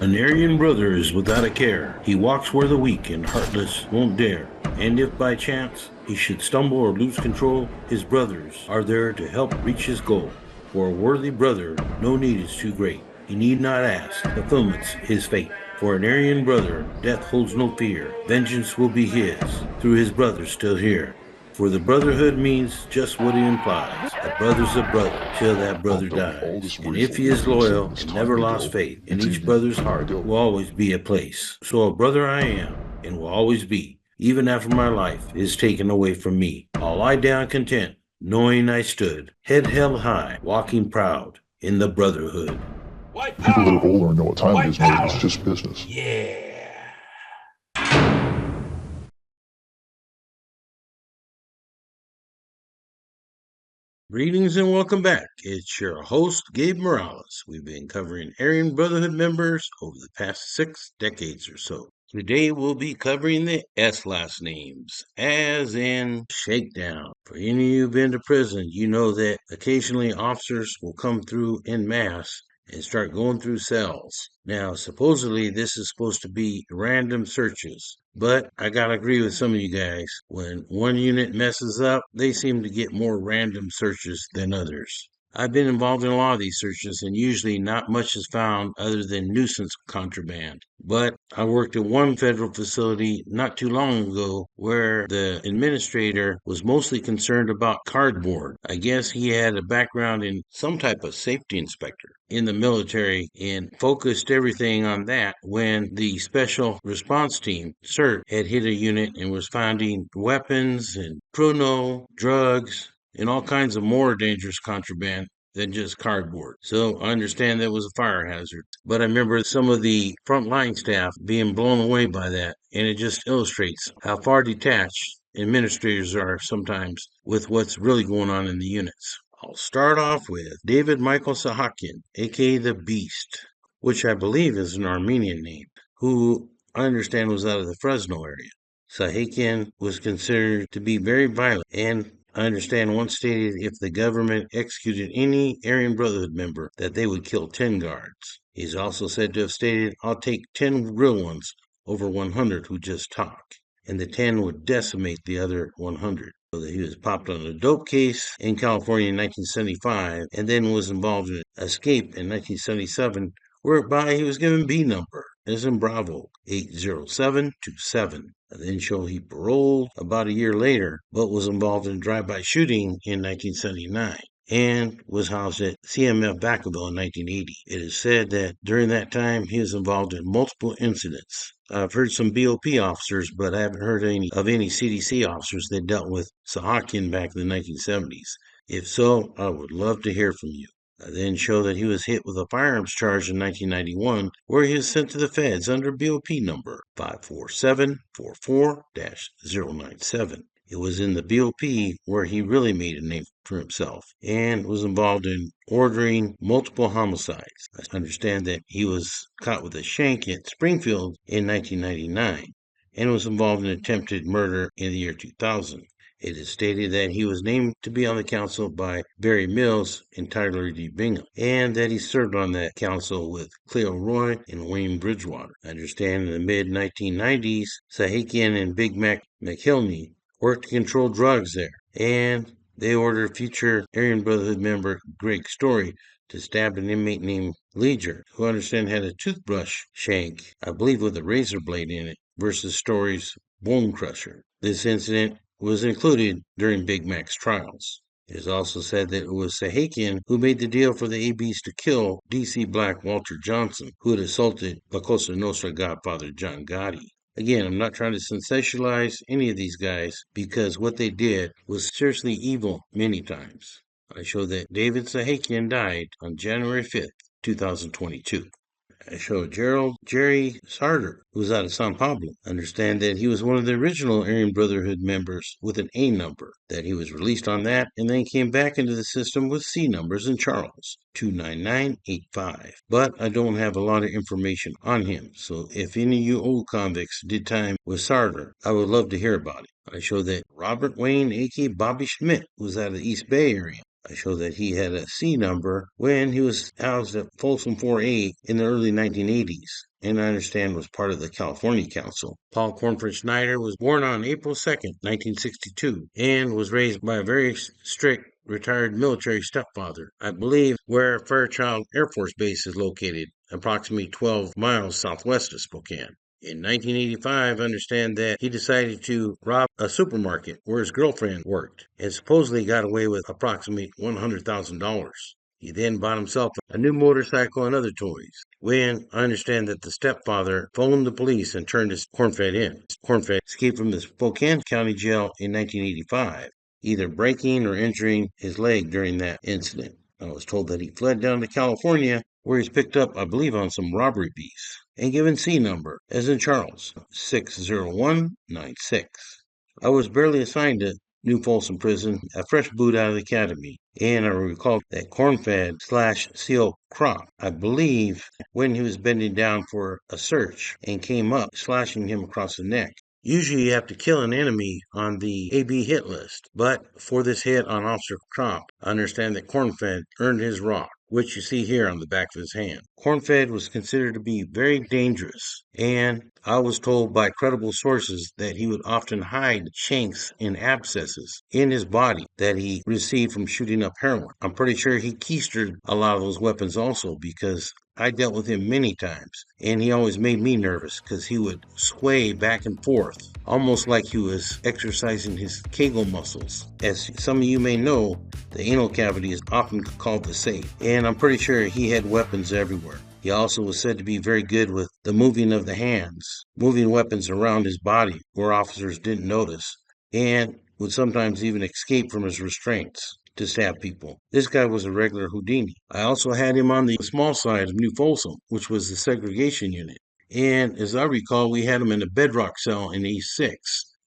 An Aryan brother is without a care. He walks where the weak and heartless won't dare. And if by chance he should stumble or lose control, his brothers are there to help reach his goal. For a worthy brother, no need is too great. He need not ask, fulfillment's his fate. For an Aryan brother, death holds no fear. Vengeance will be his, through his brothers still here. For the brotherhood means just what it implies. A brother's a brother till that brother dies. And if he is loyal and never lost faith, in each brother's heart will always be a place. So a brother I am, and will always be, even after my life is taken away from me. I'll lie down content, knowing I stood, head held high, walking proud in the brotherhood. People that are older and know what time it is know it's just business. Yeah. Greetings and welcome back. It's your host, Gabe Morales. We've been covering Aryan Brotherhood members over the past 6 decades or so. Today we'll be covering the S last names, as in shakedown. For any of you who've been to prison, you know that occasionally officers will come through en masse and start going through cells. Now, supposedly this is supposed to be random searches, but I gotta agree with some of you guys. When one unit messes up, they seem to get more random searches than others. I've been involved in a lot of these searches, and usually not much is found other than nuisance contraband. But I worked at one federal facility not too long ago where the administrator was mostly concerned about cardboard. I guess he had a background in some type of safety inspector in the military and focused everything on that when the special response team, CERT, had hit a unit and was finding weapons and pruno, drugs, and all kinds of more dangerous contraband than just cardboard. So I understand that was a fire hazard. But I remember some of the frontline staff being blown away by that, and it just illustrates how far detached administrators are sometimes with what's really going on in the units. I'll start off with David Michael Sahakian, aka the Beast, which I believe is an Armenian name, who I understand was out of the Fresno area. Sahakian was considered to be very violent, and I understand once stated if the government executed any Aryan Brotherhood member that they would kill 10 guards. He's also said to have stated, I'll take 10 real ones over 100 who just talk, and the 10 would decimate the other 100. So that he was popped on a dope case in California in 1975 and then was involved in an escape in 1977 whereby he was given B number, as in Bravo, 80727. And then show he paroled about a year later, but was involved in a drive-by shooting in 1979 and was housed at CMF Vacaville in 1980. It is said that during that time he was involved in multiple incidents. I've heard some BOP officers, but I haven't heard of any CDC officers that dealt with Sahakian back in the 1970s. If so, I would love to hear from you. I then show that he was hit with a firearms charge in 1991, where he was sent to the feds under BOP number 54744-097. It was in the BOP where he really made a name for himself and was involved in ordering multiple homicides. I understand that he was caught with a shank at Springfield in 1999 and was involved in attempted murder in the year 2000. It is stated that he was named to be on the council by Barry Mills and Tyler D. Bingham, and that he served on that council with Cleo Roy and Wayne Bridgewater. I understand in the mid-1990s, Sahakian and Big Mac McHilney worked to control drugs there, and they ordered future Aryan Brotherhood member Greg Story to stab an inmate named Leger, who I understand had a toothbrush shank, I believe with a razor blade in it, versus Story's bone crusher. This incident was included during Big Mac's trials. It is also said that it was Sahakian who made the deal for the ABs to kill DC Black Walter Johnson, who had assaulted La Cosa Nostra godfather John Gotti. Again, I'm not trying to sensationalize any of these guys because what they did was seriously evil many times. I show that David Sahakian died on January 5th, 2022. I show Jerry Sarter, who was out of San Pablo. Understand that he was one of the original Aryan Brotherhood members with an A number, that he was released on that and then came back into the system with C numbers in Charles, 29985. But I don't have a lot of information on him, so if any of you old convicts did time with Sarter, I would love to hear about it. I show that Robert Wayne, aka Bobby Schmidt, was out of the East Bay area. I show that he had a C number when he was housed at Folsom 4A in the early 1980s and I understand was part of the California Council. Paul Cornford Snider was born on April 2nd, 1962, and was raised by a very strict retired military stepfather, I believe where Fairchild Air Force Base is located, approximately 12 miles southwest of Spokane. In 1985, I understand that he decided to rob a supermarket where his girlfriend worked and supposedly got away with approximately $100,000. He then bought himself a new motorcycle and other toys. When I understand that the stepfather phoned the police and turned his cornfed in. Cornfed escaped from the Spokane County Jail in 1985, either breaking or injuring his leg during that incident. I was told that he fled down to California, where he's picked up, I believe, on some robbery beats, and given C number, as in Charles, 60196. I was barely assigned to New Folsom Prison, a fresh boot out of the academy, and I recall that cornfed slash seal crop, I believe, when he was bending down for a search and came up, slashing him across the neck. Usually you have to kill an enemy on the AB hit list, but for this hit on Officer Crop, I understand that Cornfed earned his rock, which you see here on the back of his hand. Cornfed was considered to be very dangerous, and I was told by credible sources that he would often hide shanks and abscesses in his body that he received from shooting up heroin. I'm pretty sure he keistered a lot of those weapons also, because I dealt with him many times, and he always made me nervous because he would sway back and forth, almost like he was exercising his Kegel muscles. As some of you may know, the anal cavity is often called the safe, and I'm pretty sure he had weapons everywhere. He also was said to be very good with the moving of the hands, moving weapons around his body where officers didn't notice, and would sometimes even escape from his restraints to stab people. This guy was a regular Houdini. I also had him on the small side of New Folsom, which was the segregation unit. And as I recall, we had him in a bedrock cell in E6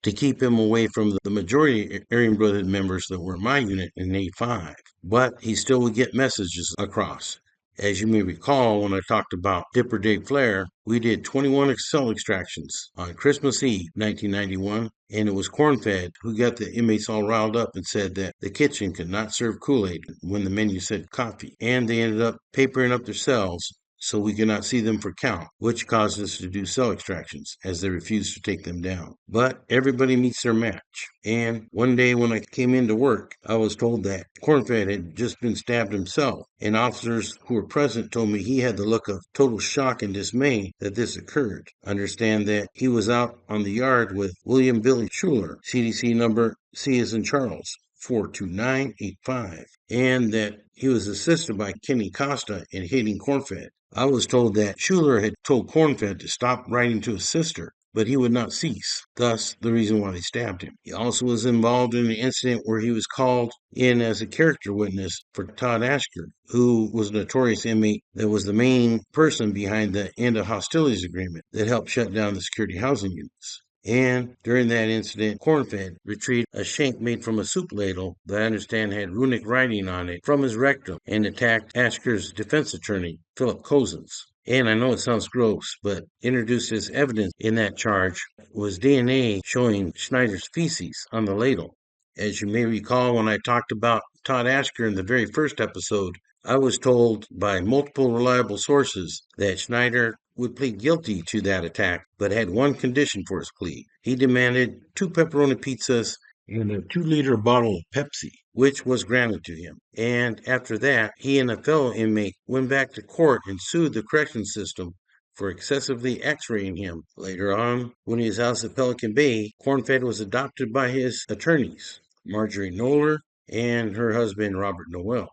to keep him away from the majority Aryan Brotherhood members that were in my unit in A5. But he still would get messages across. As you may recall, when I talked about Dipper Dave Flair, we did 21 cell extractions on Christmas Eve, 1991, and it was Cornfed who got the inmates all riled up and said that the kitchen could not serve Kool-Aid when the menu said coffee, and they ended up papering up their cells so we could not see them for count, which caused us to do cell extractions as they refused to take them down. But everybody meets their match. And one day when I came into work, I was told that Cornfed had just been stabbed himself, and officers who were present told me he had the look of total shock and dismay that this occurred. Understand that he was out on the yard with William Billy Schuler, CDC number C as in Charles, 42985, and that he was assisted by Kenny Costa in hitting Cornfed. I was told that Schuler had told Cornfed to stop writing to his sister, but he would not cease, thus the reason why they stabbed him. He also was involved in an incident where he was called in as a character witness for Todd Ashker, who was a notorious inmate that was the main person behind the end of hostilities agreement that helped shut down the security housing units. And during that incident, Cornfed retrieved a shank made from a soup ladle that I understand had runic writing on it from his rectum and attacked Ashker's defense attorney, Philip Cozens. And I know it sounds gross, but introduced as evidence in that charge was DNA showing Snyder's feces on the ladle. As you may recall, when I talked about Todd Ashker in the very first episode, I was told by multiple reliable sources that Snyder would plead guilty to that attack, but had one condition for his plea. He demanded 2 pepperoni pizzas and a 2-liter bottle of Pepsi, which was granted to him. And after that, he and a fellow inmate went back to court and sued the correction system for excessively x-raying him. Later on, when he was housed at Pelican Bay, Cornfed was adopted by his attorneys, Marjorie Noller and her husband, Robert Noel.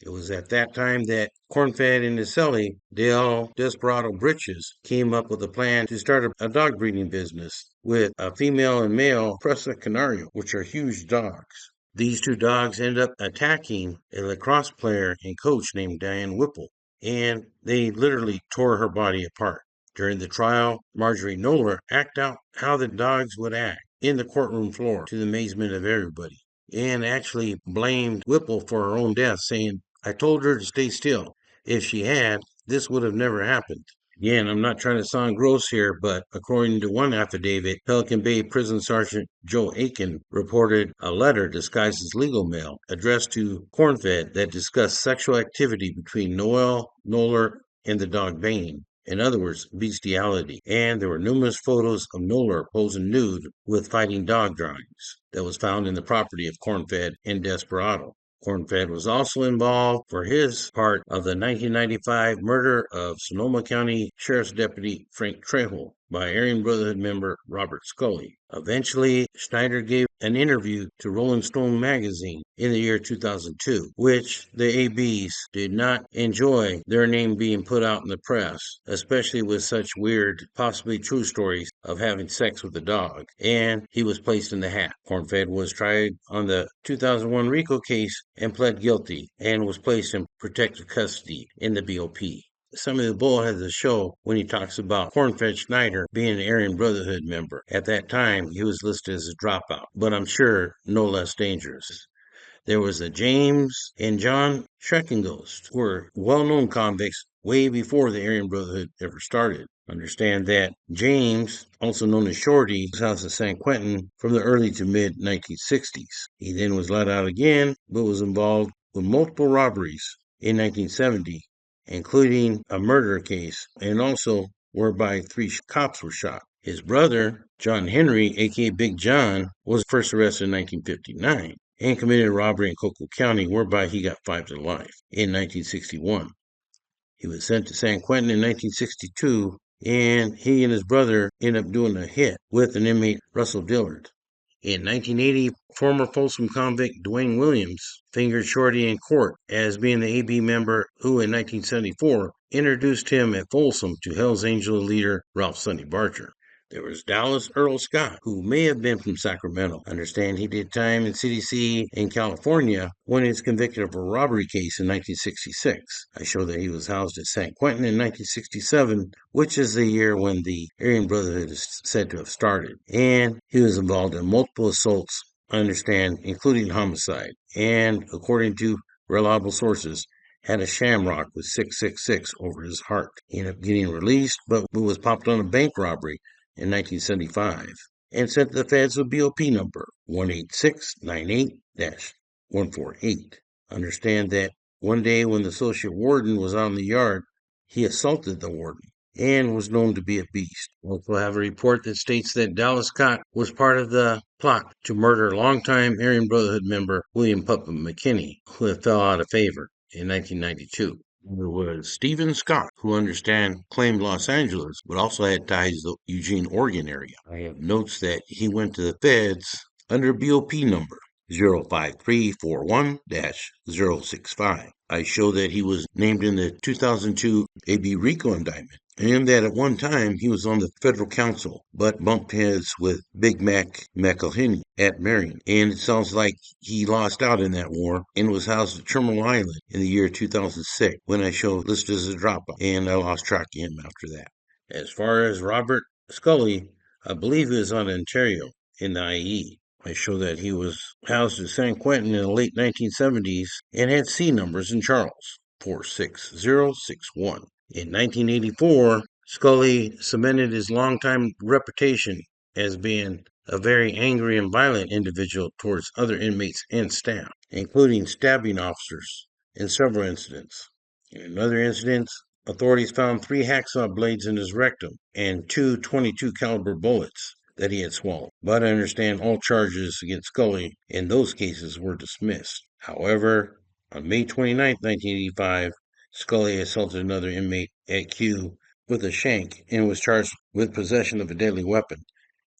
It was at that time that Cornfed and his cellie, Dale Desperado Britches, came up with a plan to start a dog breeding business with a female and male Presa Canario, which are huge dogs. These 2 dogs ended up attacking a lacrosse player and coach named Diane Whipple, and they literally tore her body apart. During the trial, Marjorie Noller acted out how the dogs would act in the courtroom floor to the amazement of everybody, and actually blamed Whipple for her own death, saying, "I told her to stay still. If she had, this would have never happened." Again, I'm not trying to sound gross here, but according to one affidavit, Pelican Bay Prison Sergeant Joe Aiken reported a letter disguised as legal mail addressed to Cornfed that discussed sexual activity between Noel, Noller, and the dog Bane. In other words, bestiality, and there were numerous photos of Noller posing nude with fighting dog drawings that was found in the property of Cornfed and Desperado. Cornfed was also involved for his part of the 1995 murder of Sonoma County Sheriff's Deputy Frank Trejo by Aryan Brotherhood member Robert Scully. Eventually, Snider gave an interview to Rolling Stone magazine in the year 2002, which the ABs did not enjoy their name being put out in the press, especially with such weird, possibly true stories of having sex with a dog, and he was placed in the hat. Cornfed was tried on the 2001 RICO case and pled guilty and was placed in protective custody in the BOP. Some of the Bull has a show when he talks about Cornfed Snider being an Aryan Brotherhood member. At that time, he was listed as a dropout, but I'm sure no less dangerous. There was a James and John Schreckengost, who were well-known convicts way before the Aryan Brotherhood ever started. Understand that James, also known as Shorty, was housed at San Quentin from the early to mid 1960s. He then was let out again, but was involved with multiple robberies in 1970, including a murder case, and also whereby 3 cops were shot. His brother, John Henry, aka Big John, was first arrested in 1959 and committed a robbery in Coco County, whereby he got 5 to life in 1961. He was sent to San Quentin in 1962, and he and his brother ended up doing a hit with an inmate, Russell Dillard. In 1980, former Folsom convict Dwayne Williams fingered Shorty in court as being the AB member who, in 1974, introduced him at Folsom to Hell's Angel leader Ralph Sonny Barger. There was Dallas Earl Scott, who may have been from Sacramento. Understand he did time in CDC in California when he was convicted of a robbery case in 1966. I show that he was housed at San Quentin in 1967, which is the year when the Aryan Brotherhood is said to have started. And he was involved in multiple assaults, I understand, including homicide. And according to reliable sources, had a shamrock with 666 over his heart. He ended up getting released, but was popped on a bank robbery in 1975 and sent to the feds with BOP number 18698-148. Understand that one day when the associate warden was out in the yard, he assaulted the warden and was known to be a beast. Also have a report that states that Dallas Scott was part of the plot to murder longtime Aryan Brotherhood member William Puppa McKinney, who had fell out of favor in 1992. There was Stephen Scott, who claimed Los Angeles, but also had ties to the Eugene, Oregon area. I have notes that he went to the feds under BOP number 05341-065. I show that he was named in the 2002 AB RICO indictment, and that at one time he was on the federal council, but bumped heads with Big Mac McElhinney at Marion. And it sounds like he lost out in that war and was housed at Terminal Island in the year 2006 when I show listed as a dropout, and I lost track of him after that. As far as Robert Scully, I believe he was on Ontario in the IE. I show that he was housed at San Quentin in the late 1970s and had C numbers in Charles, 46061. In 1984, Scully cemented his longtime reputation as being a very angry and violent individual towards other inmates and staff, including stabbing officers in several incidents. In another incident, authorities found 3 hacksaw blades in his rectum and 2 .22 caliber bullets that he had swallowed. But I understand all charges against Scully in those cases were dismissed. However, on May 29, 1985, Scully assaulted another inmate at Q with a shank and was charged with possession of a deadly weapon,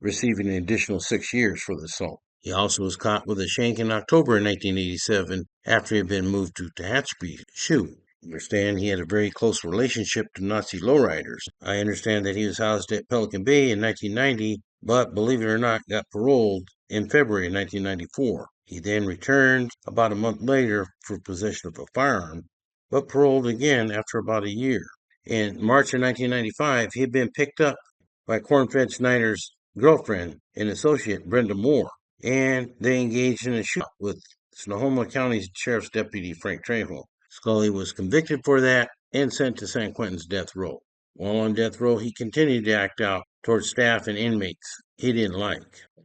receiving an additional 6 years for the assault. He also was caught with a shank in October 1987 after he had been moved to Tehachapi, Shoe. I understand he had a very close relationship to Nazi lowriders. I understand that he was housed at Pelican Bay in 1990, but believe it or not, got paroled in February 1994. He then returned about a month later for possession of a firearm, but paroled again after about a year. In March of 1995, he had been picked up by Cornfed Snider's girlfriend and associate, Brenda Moore, and they engaged in a shootout with Sonoma County Sheriff's Deputy Frank Trejo. Scully was convicted for that and sent to San Quentin's death row. While on death row, he continued to act out towards staff and inmates he didn't like.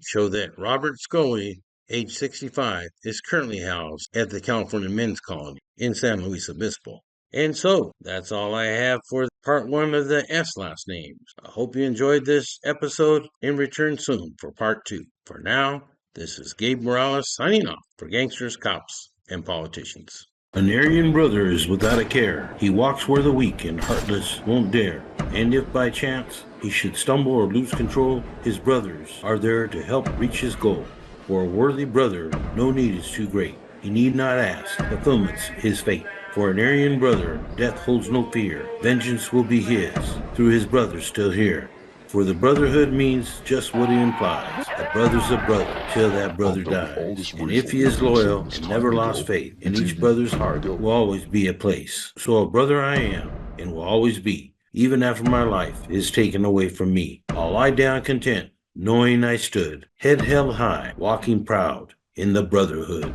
Show that Robert Scully, age 65, is currently housed at the California Men's Colony in San Luis Obispo. And so, that's all I have for part one of the S last names. I hope you enjoyed this episode and return soon for part two. For now, this is Gabe Morales signing off for Gangsters, Cops, and Politicians. An Aryan brother is without a care. He walks where the weak and heartless won't dare. And if by chance he should stumble or lose control, his brothers are there to help reach his goal. For a worthy brother, no need is too great. He need not ask, fulfillment's his fate. For an Aryan brother, death holds no fear. Vengeance will be his, through his brothers still here. For the brotherhood means just what it implies. A brother's a brother till that brother dies. And if he is loyal and never lost faith, in each brother's heart will always be a place. So a brother I am, and will always be, even after my life is taken away from me. I'll lie down content, knowing I stood, head held high, walking proud in the brotherhood.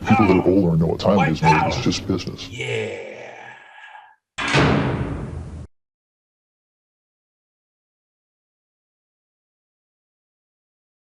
People that are older know what time it is, man. It's just business. Yeah.